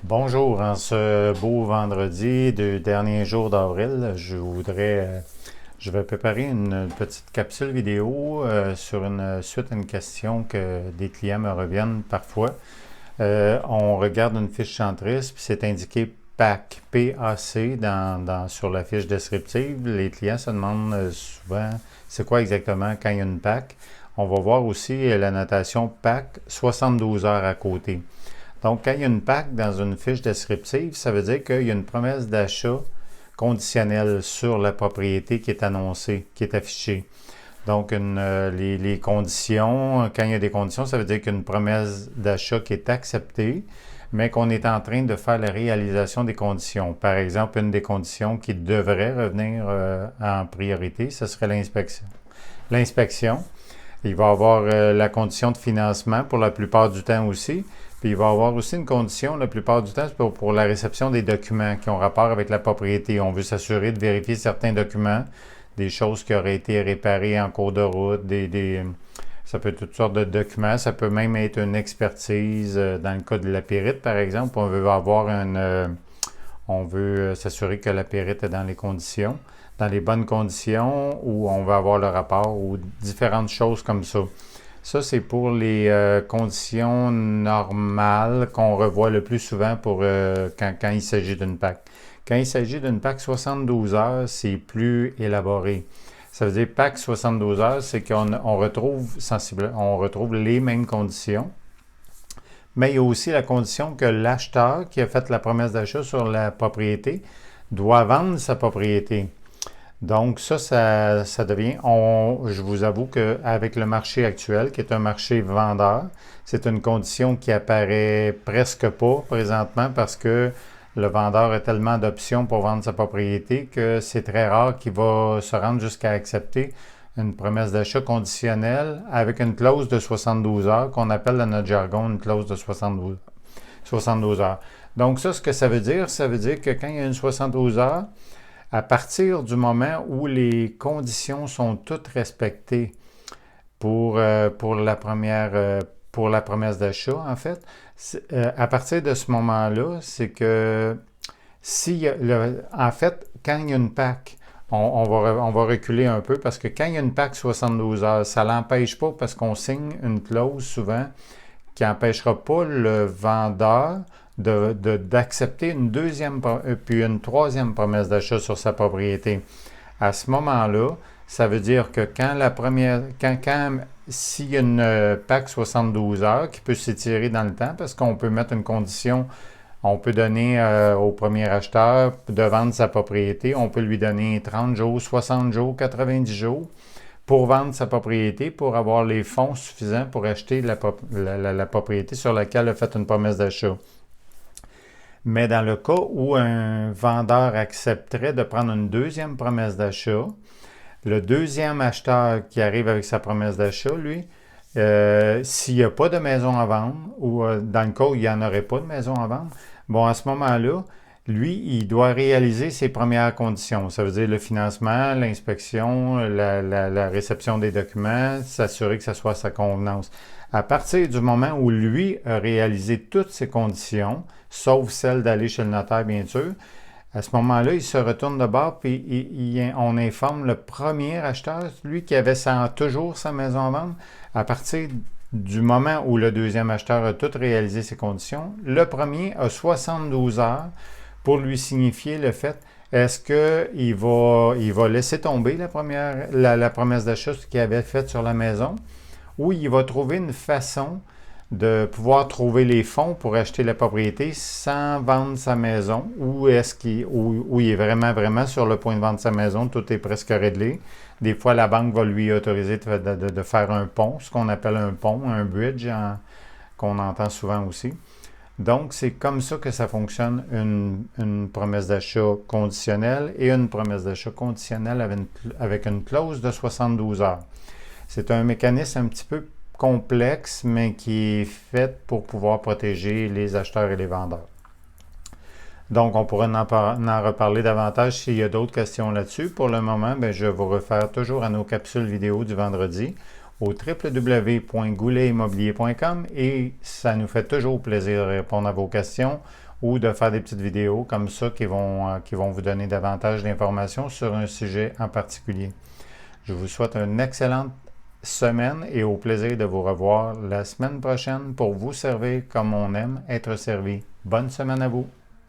Bonjour, en ce beau vendredi du dernier jour d'avril, je vais préparer une petite capsule vidéo sur une suite à une question que des clients me reviennent parfois. On regarde une fiche centriste, puis c'est indiqué PAC, PAC sur la fiche descriptive. Les clients se demandent souvent c'est quoi exactement quand il y a une PAC. On va voir aussi la notation PAC 72 heures à côté. Donc, quand il y a une PAC dans une fiche descriptive, ça veut dire qu'il y a une promesse d'achat conditionnelle sur la propriété qui est annoncée, qui est affichée. Donc, les conditions, quand il y a des conditions, ça veut dire qu'une promesse d'achat qui est acceptée, mais qu'on est en train de faire la réalisation des conditions. Par exemple, une des conditions qui devrait revenir en priorité, ce serait l'inspection. L'inspection, il va y avoir la condition de financement pour la plupart du temps aussi. Puis il va y avoir aussi une condition, la plupart du temps, c'est pour la réception des documents qui ont rapport avec la propriété. On veut s'assurer de vérifier certains documents, des choses qui auraient été réparées en cours de route, ça peut être toutes sortes de documents, ça peut même être une expertise. Dans le cas de la périte, par exemple, on veut s'assurer que la périte est dans les conditions, dans les bonnes conditions, ou on veut avoir le rapport, ou différentes choses comme ça. Ça, c'est pour les conditions normales qu'on revoit le plus souvent quand il s'agit d'une PAC. Quand il s'agit d'une PAC 72 heures, c'est plus élaboré. Ça veut dire PAC 72 heures, c'est qu'on retrouve les mêmes conditions, mais il y a aussi la condition que l'acheteur qui a fait la promesse d'achat sur la propriété doit vendre sa propriété. Donc ça devient, je vous avoue qu'avec le marché actuel, qui est un marché vendeur, c'est une condition qui apparaît presque pas présentement parce que le vendeur a tellement d'options pour vendre sa propriété que c'est très rare qu'il va se rendre jusqu'à accepter une promesse d'achat conditionnelle avec une clause de 72 heures qu'on appelle dans notre jargon une clause de 72 heures. Donc ça, ce que ça veut dire que quand il y a une 72 heures, à partir du moment où les conditions sont toutes respectées pour la promesse d'achat, en fait, à partir de ce moment-là, c'est que en fait, quand il y a une PAC, on va reculer un peu parce que quand il y a une PAC 72 heures, ça ne l'empêche pas parce qu'on signe une clause souvent qui n'empêchera pas le vendeur d'accepter une deuxième puis une troisième promesse d'achat sur sa propriété. À ce moment-là, ça veut dire que s'il y a une PAC 72 heures qui peut s'étirer dans le temps, parce qu'on peut mettre une condition, on peut donner au premier acheteur de vendre sa propriété, on peut lui donner 30 jours, 60 jours, 90 jours pour vendre sa propriété, pour avoir les fonds suffisants pour acheter la propriété sur laquelle il a fait une promesse d'achat. Mais dans le cas où un vendeur accepterait de prendre une deuxième promesse d'achat, le deuxième acheteur qui arrive avec sa promesse d'achat, lui, s'il n'y a pas de maison à vendre, ou dans le cas où il n'y en aurait pas de maison à vendre, bon, à ce moment-là, lui, il doit réaliser ses premières conditions. Ça veut dire le financement, l'inspection, la réception des documents, s'assurer que ça soit à sa convenance. À partir du moment où lui a réalisé toutes ces conditions, sauf celle d'aller chez le notaire, bien sûr, à ce moment-là, il se retourne de bord puis on informe le premier acheteur, lui qui avait toujours sa maison à vendre. À partir du moment où le deuxième acheteur a tout réalisé ses conditions, le premier a 72 heures pour lui signifier le fait est-ce qu'il va laisser tomber la promesse d'achat qu'il avait faite sur la maison ou il va trouver une façon de pouvoir trouver les fonds pour acheter la propriété sans vendre sa maison ou où il est vraiment, vraiment sur le point de vendre sa maison, tout est presque réglé. Des fois, la banque va lui autoriser de faire un pont, ce qu'on appelle un pont, un bridge, qu'on entend souvent aussi. Donc, c'est comme ça que ça fonctionne une promesse d'achat conditionnelle et une promesse d'achat conditionnelle avec une clause de 72 heures. C'est un mécanisme un petit peu complexe, mais qui est fait pour pouvoir protéger les acheteurs et les vendeurs. Donc, on pourrait en reparler davantage s'il y a d'autres questions là-dessus. Pour le moment, je vais vous refaire toujours à nos capsules vidéo du vendredi au www.gouletimmobilier.com et ça nous fait toujours plaisir de répondre à vos questions ou de faire des petites vidéos comme ça qui vont vous donner davantage d'informations sur un sujet en particulier. Je vous souhaite une excellente semaine et au plaisir de vous revoir la semaine prochaine pour vous servir comme on aime être servi. Bonne semaine à vous!